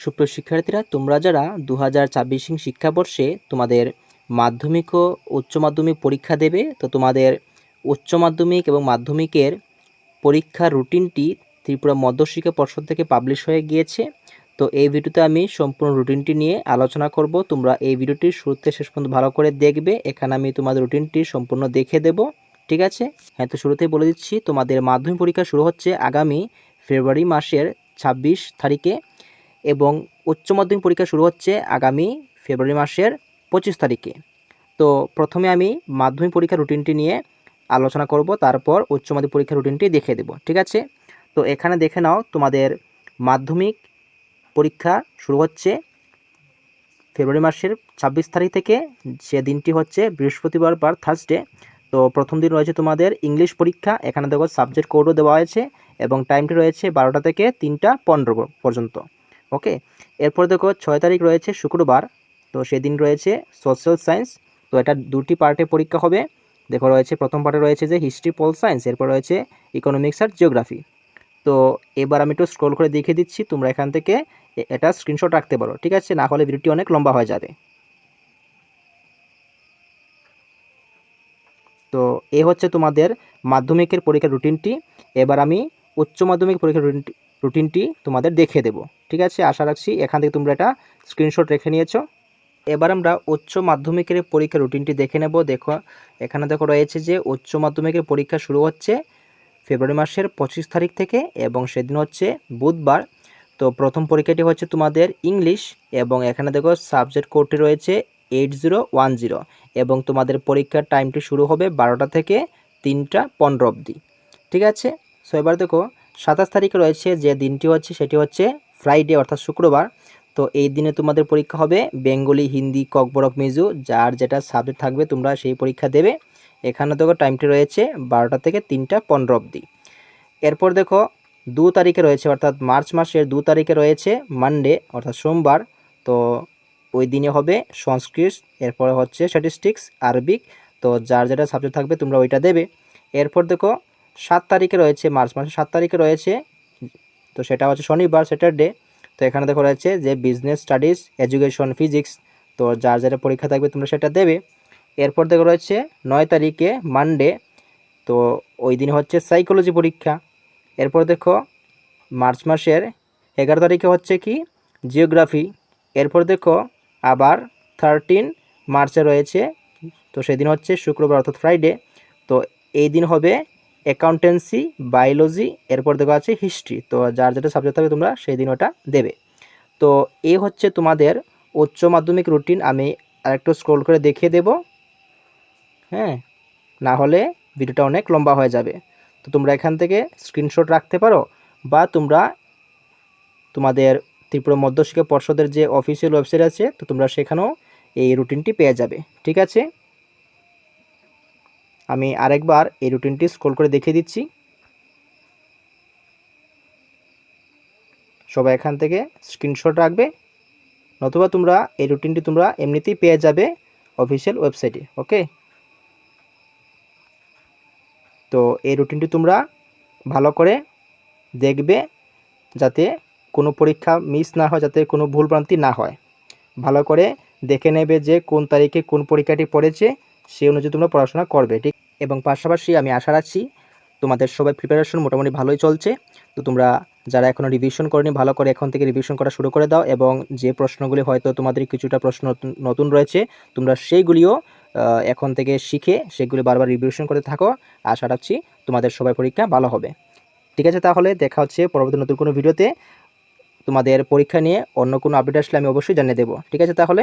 সুপ্রিয় শিক্ষার্থীরা, তোমরা যারা 2024 শিক্ষাবর্ষে তোমাদের মাধ্যমিক ও উচ্চ মাধ্যমিক পরীক্ষা দেবে, তো তোমাদের উচ্চ মাধ্যমিক এবং মাধ্যমিকের পরীক্ষার রুটিনটি ত্রিপুরা মধ্যশিক্ষা পর্ষদ থেকে পাবলিশ হয়ে গিয়েছে। তো এই ভিডিওতে আমি সম্পূর্ণ রুটিনটি নিয়ে আলোচনা করব। তোমরা এই ভিডিওটি শুরুতে শেষ পর্যন্ত ভালো করে দেখবে। এখানে আমি তোমাদের রুটিনটি সম্পূর্ণ দেখে দেব, ঠিক আছে? হ্যাঁ, তো শুরুতেই বলে দিচ্ছি, তোমাদের মাধ্যমিক পরীক্ষা শুরু হচ্ছে আগামী ফেব্রুয়ারি মাসের 26 তারিখে এবং উচ্চ মাধ্যমিক পরীক্ষা শুরু হচ্ছে আগামী ফেব্রুয়ারি মাসের 25 তারিখে। তো প্রথমে আমি মাধ্যমিক পরীক্ষার রুটিনটি নিয়ে আলোচনা করব, তারপর উচ্চ মাধ্যমিক পরীক্ষার রুটিনটি দেখিয়ে দেব, ঠিক আছে? তো এখানে দেখে নাও, তোমাদের মাধ্যমিক পরীক্ষা শুরু হচ্ছে ফেব্রুয়ারি মাসের 26 তারিখ থেকে, সে দিনটি হচ্ছে বৃহস্পতিবার বা থার্সডে। তো প্রথম দিন রয়েছে তোমাদের ইংলিশ পরীক্ষা। এখানে দেখো সাবজেক্ট কোডও দেওয়া হয়েছে এবং টাইমটি রয়েছে 12টা থেকে 3টা 15 পর্যন্ত। ওকে, এরপর দেখো 6 তারিখ রয়েছে শুক্রবার। তো সেদিন রয়েছে সোশ্যাল সায়েন্স। তো এটা দুটি পার্টে পরীক্ষা হবে। দেখো রয়েছে প্রথম পার্টে রয়েছে যে হিস্ট্রি, পল সায়েন্স, এরপর রয়েছে ইকোনমিক্স আর জিওগ্রাফি। তো এবার আমি একটু স্ক্রল করে দেখিয়ে দিচ্ছি, তোমরা এখান থেকে এটা স্ক্রিনশট রাখতে পারো, ঠিক আছে? না হলে ভিডিওটি অনেক লম্বা হয়ে যাবে। তো এ হচ্ছে তোমাদের মাধ্যমিকের পরীক্ষার রুটিনটি। এবার আমি উচ্চ মাধ্যমিক পরীক্ষার রুটিনটি তোমাদের দেখিয়ে দেব, ঠিক আছে? আশা রাখছি এখান থেকে তোমরা এটা স্ক্রিনশট রেখে নিয়েছো। এবার আমরা উচ্চ মাধ্যমিকের পরীক্ষার রুটিনটি দেখে নেব। দেখো এখানে দেখো রয়েছে যে উচ্চ মাধ্যমিকের পরীক্ষা শুরু হচ্ছে ফেব্রুয়ারি মাসের 25 তারিখ থেকে এবং সেদিন হচ্ছে বুধবার। তো প্রথম পরীক্ষাটি হচ্ছে তোমাদের ইংলিশ এবং এখানে দেখো সাবজেক্ট কোডটি রয়েছে 8010 এবং তোমাদের পরীক্ষার টাইমটি শুরু হবে 12টা থেকে 3টা 15 অবধি, ঠিক আছে? সো এবার দেখো 27 তারিখে রয়েছে যে দিনটি হচ্ছে, সেটি হচ্ছে ফ্রাইডে অর্থাৎ শুক্রবার। তো এই দিনে তোমাদের পরীক্ষা হবে বেঙ্গলি, হিন্দি, ককবরক, মিজু, যার যেটা সাবজেক্ট থাকবে তোমরা সেই পরীক্ষা দেবে। এখানে দেখো টাইমটি রয়েছে 12টা থেকে 3টা 15 অবধি। এরপর দেখো 2 তারিখে রয়েছে, অর্থাৎ মার্চ মাসের 2 তারিখে রয়েছে মানডে অর্থাৎ সোমবার। তো ওই দিনে হবে সংস্কৃত, এরপরে হচ্ছে স্ট্যাটিস্টিক্স, আরবিক। তো যার যেটা সাবজেক্ট থাকবে তোমরা ওইটা দেবে। এরপর দেখো 7 তারিখে রয়েছে, মার্চ মাসের 7 তারিখে রয়েছে, তো সেটা হচ্ছে শনিবার, স্যাটারডে। তো এখানে দেখো রয়েছে যে বিজনেস স্টাডিজ, এডুকেশন, ফিজিক্স। তো যার যেটা পরীক্ষা থাকবে তোমরা সেটা দেবে। এরপর দেখো রয়েছে 9 তারিখে মানডে। তো ওই দিন হচ্ছে সাইকোলজি পরীক্ষা। এরপর দেখো মার্চ মাসের 11 তারিখে হচ্ছে কি জিওগ্রাফি। এরপর দেখো আবার 13 মার্চে রয়েছে, তো সেদিন হচ্ছে শুক্রবার অর্থাৎ ফ্রাইডে। তো এই দিন হবে অ্যাকাউন্টেন্সি, বায়োলজি, এরপর দেখো আছে হিস্ট্রি। তো যার যেটা সাবজেক্ট থাকবে তোমরা সেই দিন ওটা দেবে। তো এই হচ্ছে তোমাদের উচ্চ মাধ্যমিক রুটিন। আমি আরেকটু স্ক্রল করে দেখিয়ে দেব, হ্যাঁ, না হলে ভিডিওটা অনেক লম্বা হয়ে যাবে। তো তোমরা এখান থেকে স্ক্রিনশট রাখতে পারো বা তোমরা তোমাদের ত্রিপুরা মধ্যশিক্ষা পর্ষদের যে অফিসিয়াল ওয়েবসাইট আছে, তো তোমরা সেখানেও এই রুটিনটি পেয়ে যাবে, ঠিক আছে? আমি আরেকবার এই রুটিনটি স্ক্রল করে দেখিয়ে দিচ্ছি। সবাই এখান থেকে স্ক্রিনশট রাখবে, নতুবা তোমরা এই রুটিনটি তোমরা এমনিতেই পেয়ে যাবে অফিসিয়াল ওয়েবসাইটে। ওকে, তো এই রুটিনটি তোমরা ভালো করে দেখবে যাতে কোনো পরীক্ষা মিস না হয়, যাতে কোনো ভুলভ্রান্তি না হয়। ভালো করে দেখে নেবে যে কোন তারিখে কোন পরীক্ষাটি পড়েছে, সেই অনুযায়ী তোমরা পড়াশোনা করবে, ঠিক? এবং পাশাপাশি আমি আশা রাখছি তোমাদের সবাই প্রিপারেশন মোটামুটি ভালোই চলছে। তো তোমরা যারা এখনও রিভিশন করনি, ভালো করে এখন থেকে রিভিশন করা শুরু করে দাও এবং যে প্রশ্নগুলি হয়তো তোমাদের কিছুটা প্রশ্ন নতুন রয়েছে, তোমরা সেইগুলিও এখন থেকে শিখে সেগুলি বারবার রিভিশন করতে থাকো। আশা রাখছি তোমাদের সবাই পরীক্ষা ভালো হবে, ঠিক আছে? তাহলে দেখা হচ্ছে পরবর্তী নতুন কোনো ভিডিওতে। তোমাদের পরীক্ষা নিয়ে অন্য কোনো আপডেট আসলে আমি অবশ্যই জানিয়ে দেবো, ঠিক আছে? তাহলে